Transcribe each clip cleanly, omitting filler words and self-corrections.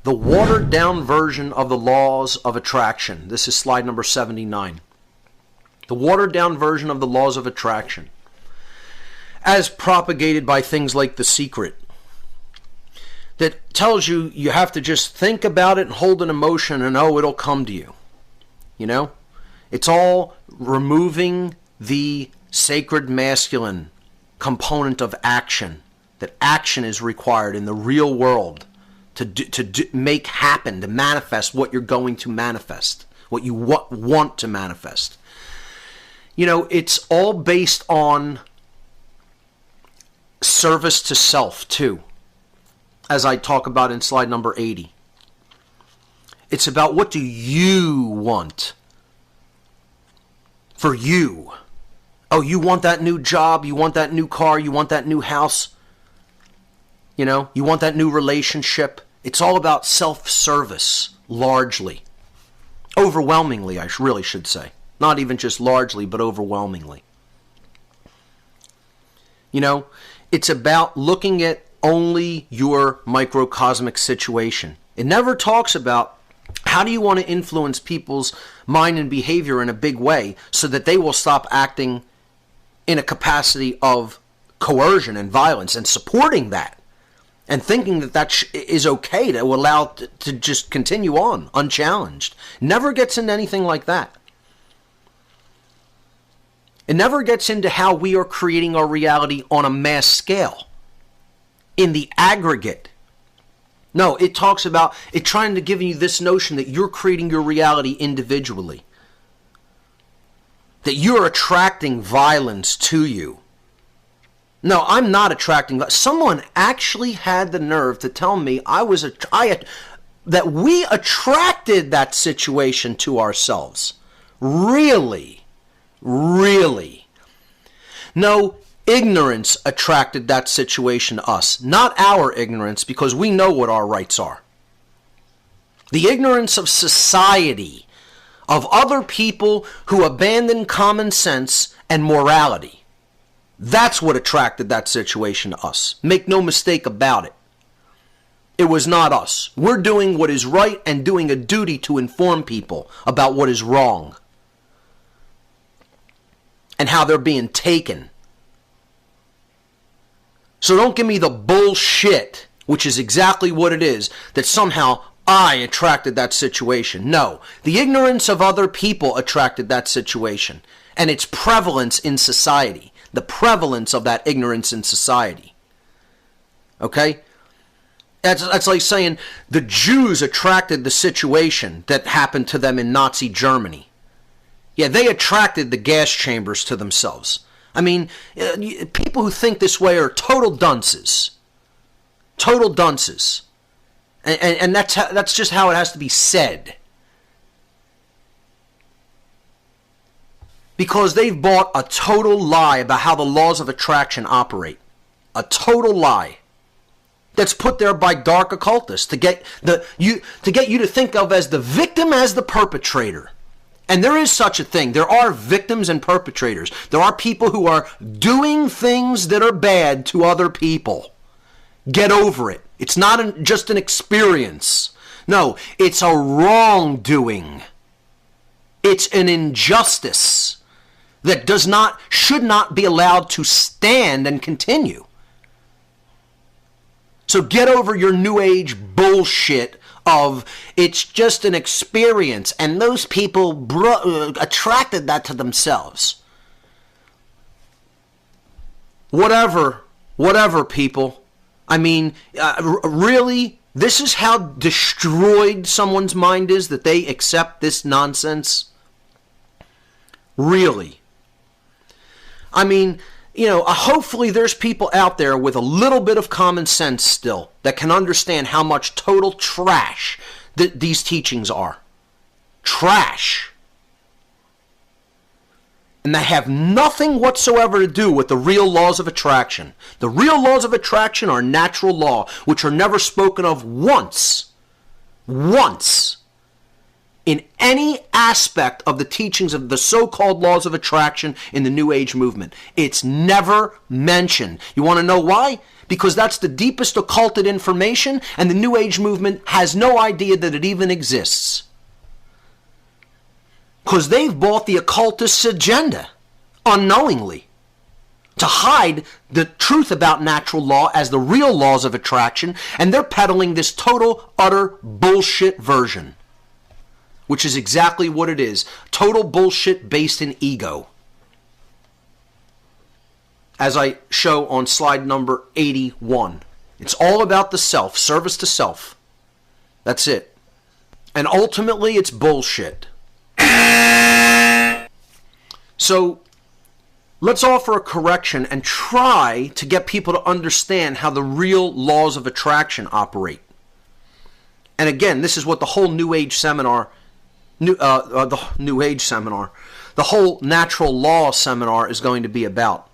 The watered down version of the laws of attraction. This is slide number 79. The watered down version of the laws of attraction, as propagated by things like The Secret, that tells you you have to just think about it and hold an emotion and it'll come to you. You know? It's all removing the sacred masculine component of action. That action is required in the real world to make happen, to manifest what you're going to manifest, what you want to manifest. You know, it's all based on service to self, too, as I talk about in slide number 80. It's about what do you want for you. Oh, you want that new job, you want that new car, you want that new house, you know, you want that new relationship. It's all about self-service, largely. Overwhelmingly, I really should say. Not even just largely, but overwhelmingly. You know, it's about looking at only your microcosmic situation. It never talks about how do you want to influence people's mind and behavior in a big way so that they will stop acting in a capacity of coercion and violence and supporting that and thinking that that is okay to allow to just continue on unchallenged. Never gets into anything like that. It never gets into how we are creating our reality on a mass scale, in the aggregate. No, it talks about it trying to give you this notion that you're creating your reality individually, that you're attracting violence to you. No, I'm not attracting. Someone actually had the nerve to tell me that we attracted that situation to ourselves. Really? Really? No, ignorance attracted that situation to us, not our ignorance, because we know what our rights are. The ignorance of society, of other people who abandon common sense and morality. That's what attracted that situation to us. Make no mistake about it. It was not us. We're doing what is right and doing a duty to inform people about what is wrong and how they're being taken. So don't give me the bullshit, which is exactly what it is, that somehow I attracted that situation. No, the ignorance of other people attracted that situation and its prevalence in society, the prevalence of that ignorance in society. Okay? That's like saying the Jews attracted the situation that happened to them in Nazi Germany. Yeah, they attracted the gas chambers to themselves. I mean, people who think this way are total dunces. Total dunces. And that's just how it has to be said. Because they've bought a total lie about how the laws of attraction operate. A total lie. That's put there by dark occultists to get you to think of as the victim as the perpetrator. And there is such a thing. There are victims and perpetrators. There are people who are doing things that are bad to other people. Get over it. It's not just an experience. No, it's a wrongdoing. It's an injustice that should not be allowed to stand and continue. So get over your New Age bullshit of it's just an experience and those people attracted that to themselves. Whatever people. I mean, really, this is how destroyed someone's mind is, that they accept this nonsense? Really? I mean, you know, hopefully there's people out there with a little bit of common sense still that can understand how much total trash these teachings are. Trash. And they have nothing whatsoever to do with the real laws of attraction. The real laws of attraction are natural law, which are never spoken of once in any aspect of the teachings of the so-called laws of attraction in the New Age movement. It's never mentioned. You want to know why? because that's the deepest occulted information, and the New Age movement has no idea that it even exists. Because they've bought the occultist's agenda unknowingly to hide the truth about natural law as the real laws of attraction, and they're peddling this total, utter bullshit version, which is exactly what it is. Total bullshit based in ego. As I show on slide number 81. It's all about the self, service to self. That's it. And ultimately, it's bullshit. So, let's offer a correction and try to get people to understand how the real laws of attraction operate. And again, this is what the whole New Age seminar, the whole natural law seminar is going to be about.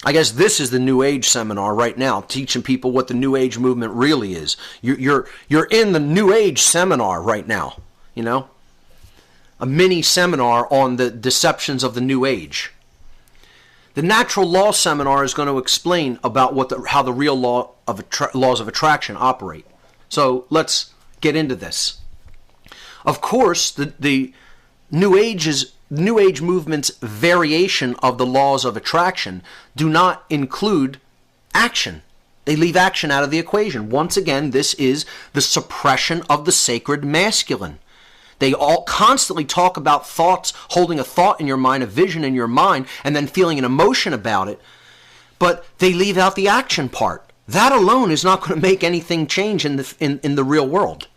I guess this is the New Age seminar right now, teaching people what the New Age movement really is. You're in the New Age seminar right now, you know? A mini seminar on the deceptions of the New Age. The natural law seminar is going to explain about how the real laws of attraction operate. So let's get into this. Of course, the New Age movement's variation of the laws of attraction do not include action. They leave action out of the equation. Once again, this is the suppression of the sacred masculine. They all constantly talk about thoughts, holding a thought in your mind, a vision in your mind, and then feeling an emotion about it. But they leave out the action part. That alone is not going to make anything change in the real world.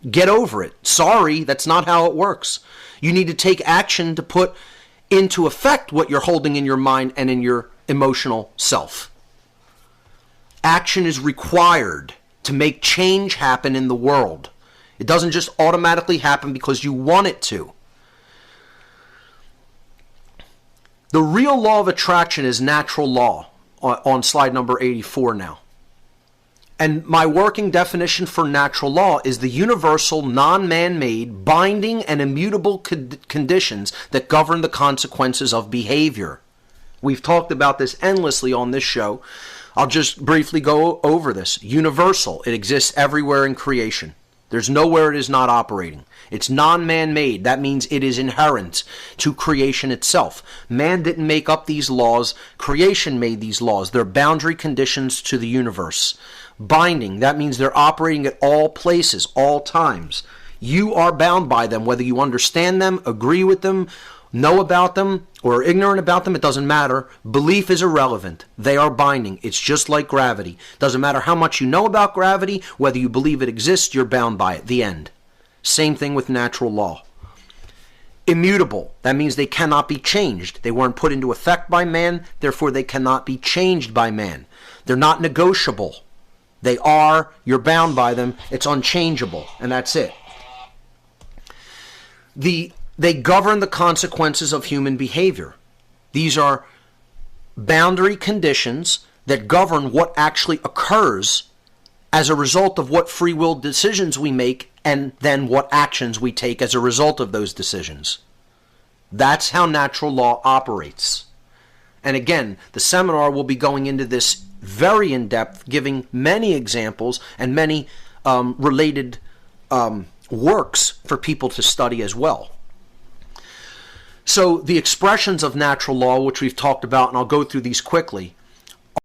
Get over it. Sorry, that's not how it works. You need to take action to put into effect what you're holding in your mind and in your emotional self. Action is required to make change happen in the world. It doesn't just automatically happen because you want it to. The real law of attraction is natural law on slide number 84 now. And my working definition for natural law is the universal, non-man-made, binding, and immutable conditions that govern the consequences of behavior. We've talked about this endlessly on this show. I'll just briefly go over this. Universal. It exists everywhere in creation. There's nowhere it is not operating. It's non-man-made. That means it is inherent to creation itself. Man didn't make up these laws. Creation made these laws. They're boundary conditions to the universe. Binding. That means they're operating at all places, all times. You are bound by them, whether you understand them, agree with them, know about them, or are ignorant about them. It doesn't matter. Belief is irrelevant. They are binding. It's just like gravity. Doesn't matter how much you know about gravity, whether you believe it exists, you're bound by it. The end. Same thing with natural law. Immutable. That means they cannot be changed. They weren't put into effect by man, therefore they cannot be changed by man. They're not negotiable. They are, you're bound by them, it's unchangeable, and that's it. They govern the consequences of human behavior. These are boundary conditions that govern what actually occurs as a result of what free will decisions we make and then what actions we take as a result of those decisions. That's how natural law operates. And again, the seminar will be going into this very in-depth, giving many examples and many related works for people to study as well. So the expressions of natural law, which we've talked about, and I'll go through these quickly,